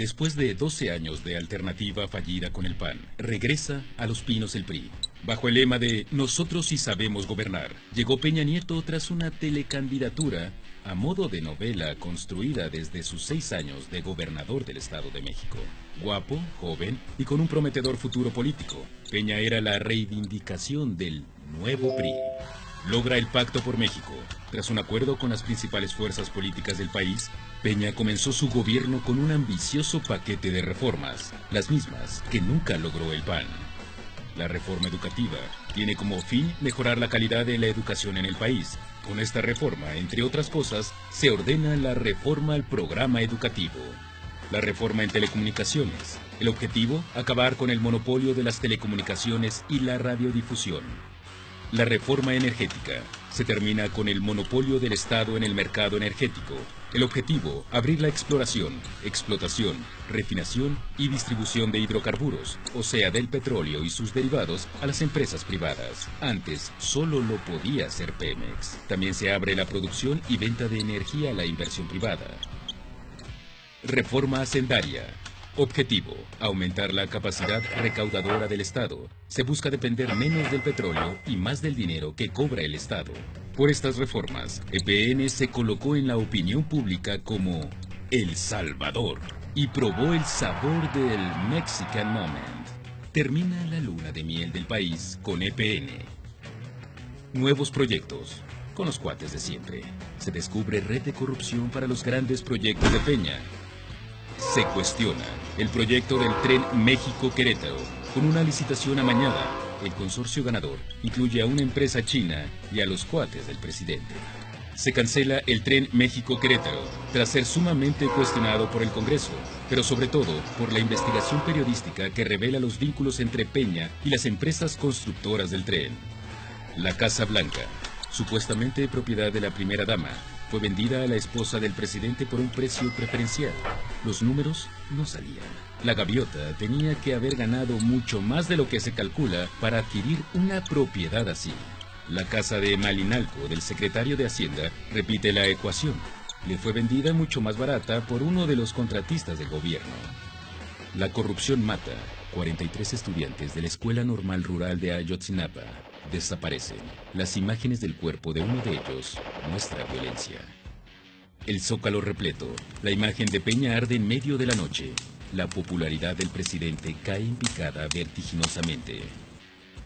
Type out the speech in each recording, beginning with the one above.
Después de 12 años de alternativa fallida con el PAN, regresa a Los Pinos el PRI. Bajo el lema de "Nosotros sí sabemos gobernar", llegó Peña Nieto tras una telecandidatura a modo de novela construida desde sus 6 años de gobernador del Estado de México. Guapo, joven y con un prometedor futuro político, Peña era la reivindicación del nuevo PRI. Logra el Pacto por México. Tras un acuerdo con las principales fuerzas políticas del país, Peña comenzó su gobierno con un ambicioso paquete de reformas, las mismas que nunca logró el PAN. La reforma educativa tiene como fin mejorar la calidad de la educación en el país. Con esta reforma, entre otras cosas, se ordena la reforma al programa educativo. La reforma en telecomunicaciones. El objetivo, acabar con el monopolio de las telecomunicaciones y la radiodifusión. La reforma energética. Se termina con el monopolio del Estado en el mercado energético. El objetivo, abrir la exploración, explotación, refinación y distribución de hidrocarburos, o sea, del petróleo y sus derivados, a las empresas privadas. Antes, solo lo podía hacer Pemex. También se abre la producción y venta de energía a la inversión privada. Reforma hacendaria. Objetivo, aumentar la capacidad recaudadora del Estado. Se busca depender menos del petróleo y más del dinero que cobra el Estado. Por estas reformas, EPN se colocó en la opinión pública como El Salvador y probó el sabor del Mexican Moment. Termina la luna de miel del país con EPN. Nuevos proyectos, con los cuates de siempre. Se descubre red de corrupción para los grandes proyectos de Peña. Se cuestiona el proyecto del tren México-Querétaro. Con una licitación amañada, el consorcio ganador incluye a una empresa china y a los cuates del presidente. Se cancela el tren México-Querétaro tras ser sumamente cuestionado por el Congreso, pero sobre todo por la investigación periodística que revela los vínculos entre Peña y las empresas constructoras del tren. La Casa Blanca, supuestamente propiedad de la primera dama, fue vendida a la esposa del presidente por un precio preferencial. Los números no salían. La gaviota tenía que haber ganado mucho más de lo que se calcula para adquirir una propiedad así. La casa de Malinalco del secretario de Hacienda repite la ecuación. Le fue vendida mucho más barata por uno de los contratistas del gobierno. La corrupción mata. 43 estudiantes de la Escuela Normal Rural de Ayotzinapa desaparecen. Las imágenes del cuerpo de uno de ellos muestran violencia. El Zócalo repleto. La imagen de Peña arde en medio de la noche. La popularidad del presidente cae en picada vertiginosamente.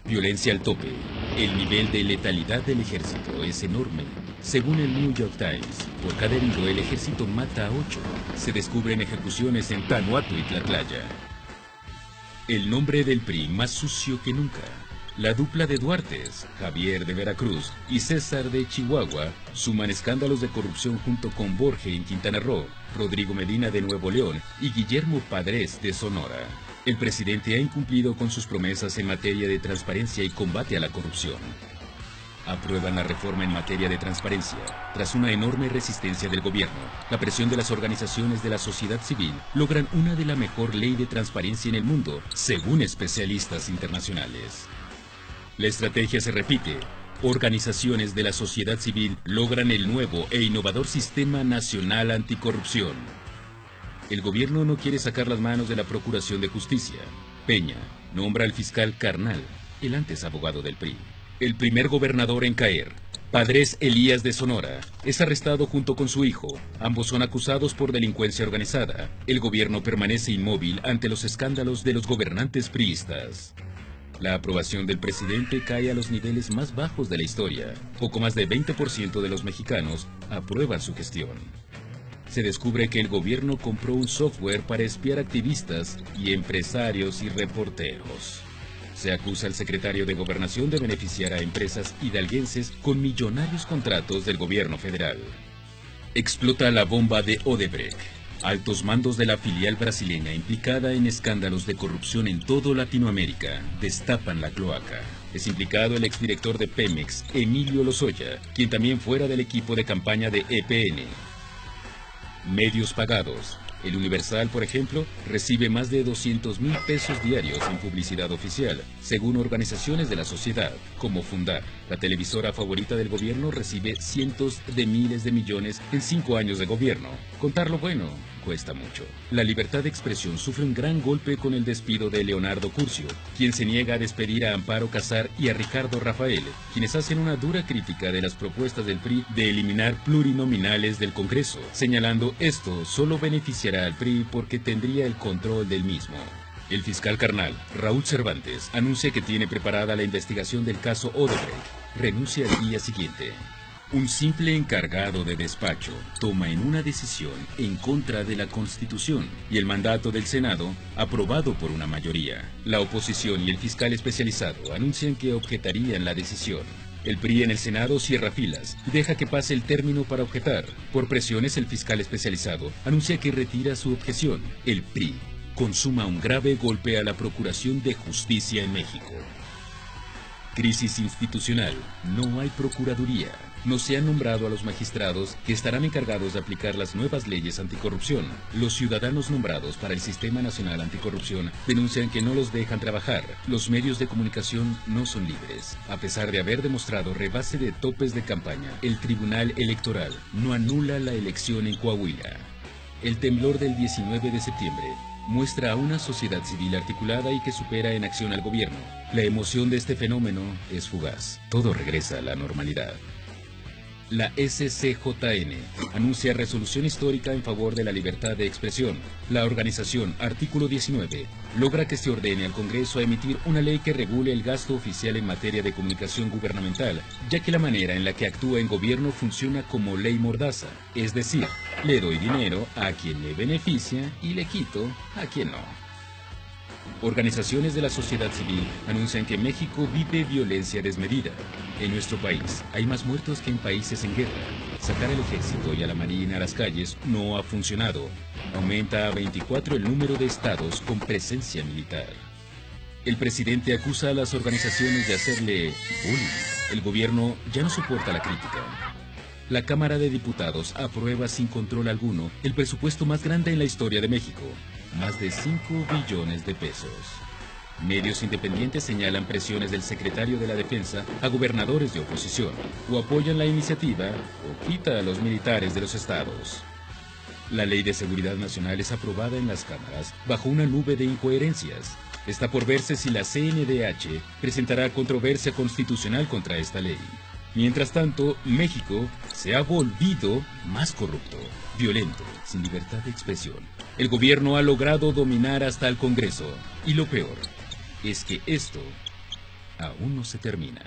Violencia al tope. El nivel de letalidad del ejército es enorme. Según el New York Times, por cada herido el ejército mata a 8. Se descubren ejecuciones en Tanuato y Tlatlaya. El nombre del PRI más sucio que nunca. La dupla de Duartes, Javier de Veracruz y César de Chihuahua, suman escándalos de corrupción junto con Borge en Quintana Roo, Rodrigo Medina de Nuevo León y Guillermo Padres de Sonora. El presidente ha incumplido con sus promesas en materia de transparencia y combate a la corrupción. Aprueban la reforma en materia de transparencia. Tras una enorme resistencia del gobierno, la presión de las organizaciones de la sociedad civil, logran una de la mejor ley de transparencia en el mundo, según especialistas internacionales. La estrategia se repite. Organizaciones de la sociedad civil logran el nuevo e innovador Sistema Nacional Anticorrupción. El gobierno no quiere sacar las manos de la Procuración de Justicia. Peña nombra al fiscal Carnal, el antes abogado del PRI. El primer gobernador en caer, Padres Elías de Sonora, es arrestado junto con su hijo. Ambos son acusados por delincuencia organizada. El gobierno permanece inmóvil ante los escándalos de los gobernantes priistas. La aprobación del presidente cae a los niveles más bajos de la historia. Poco más de 20% de los mexicanos aprueban su gestión. Se descubre que el gobierno compró un software para espiar activistas y empresarios y reporteros. Se acusa al secretario de Gobernación de beneficiar a empresas hidalguenses con millonarios contratos del gobierno federal. Explota la bomba de Odebrecht. Altos mandos de la filial brasileña implicada en escándalos de corrupción en todo Latinoamérica destapan la cloaca. Es implicado el exdirector de Pemex, Emilio Lozoya, quien también fuera del equipo de campaña de EPN. Medios pagados. El Universal, por ejemplo, recibe más de 200.000 pesos diarios en publicidad oficial, según organizaciones de la sociedad, como Fundar. La televisora favorita del gobierno recibe cientos de miles de millones en 5 años de gobierno. Contar lo bueno cuesta mucho. La libertad de expresión sufre un gran golpe con el despido de Leonardo Curcio, quien se niega a despedir a Amparo Casar y a Ricardo Rafael, quienes hacen una dura crítica de las propuestas del PRI de eliminar plurinominales del Congreso, señalando esto solo beneficiará al PRI porque tendría el control del mismo. El fiscal carnal, Raúl Cervantes, anuncia que tiene preparada la investigación del caso Odebrecht. Renuncia al día siguiente. Un simple encargado de despacho toma en una decisión en contra de la Constitución y el mandato del Senado, aprobado por una mayoría. La oposición y el fiscal especializado anuncian que objetarían la decisión. El PRI en el Senado cierra filas y deja que pase el término para objetar. Por presiones, el fiscal especializado anuncia que retira su objeción. El PRI consuma un grave golpe a la Procuración de Justicia en México. Crisis institucional. No hay procuraduría. No se han nombrado a los magistrados que estarán encargados de aplicar las nuevas leyes anticorrupción. Los ciudadanos nombrados para el Sistema Nacional Anticorrupción denuncian que no los dejan trabajar. Los medios de comunicación no son libres. A pesar de haber demostrado rebase de topes de campaña, el Tribunal Electoral no anula la elección en Coahuila. El temblor del 19 de septiembre muestra a una sociedad civil articulada y que supera en acción al gobierno. La emoción de este fenómeno es fugaz. Todo regresa a la normalidad. La SCJN anuncia resolución histórica en favor de la libertad de expresión. La organización Artículo 19 logra que se ordene al Congreso a emitir una ley que regule el gasto oficial en materia de comunicación gubernamental, ya que la manera en la que actúa en gobierno funciona como ley mordaza, es decir, le doy dinero a quien me beneficia y le quito a quien no. Organizaciones de la sociedad civil anuncian que México vive violencia desmedida. En nuestro país hay más muertos que en países en guerra. Sacar al ejército y a la marina a las calles no ha funcionado. Aumenta a 24 el número de estados con presencia militar. El presidente acusa a las organizaciones de hacerle bullying. El gobierno ya no soporta la crítica. La Cámara de Diputados aprueba sin control alguno el presupuesto más grande en la historia de México, más de 5 billones de pesos. Medios independientes señalan presiones del secretario de la Defensa a gobernadores de oposición, o apoyan la iniciativa o quita a los militares de los estados. La Ley de Seguridad Nacional es aprobada en las cámaras bajo una nube de incoherencias. Está por verse si la CNDH presentará controversia constitucional contra esta ley. Mientras tanto, México se ha volvido más corrupto, violento, sin libertad de expresión. El gobierno ha logrado dominar hasta el Congreso. Y lo peor es que esto aún no se termina.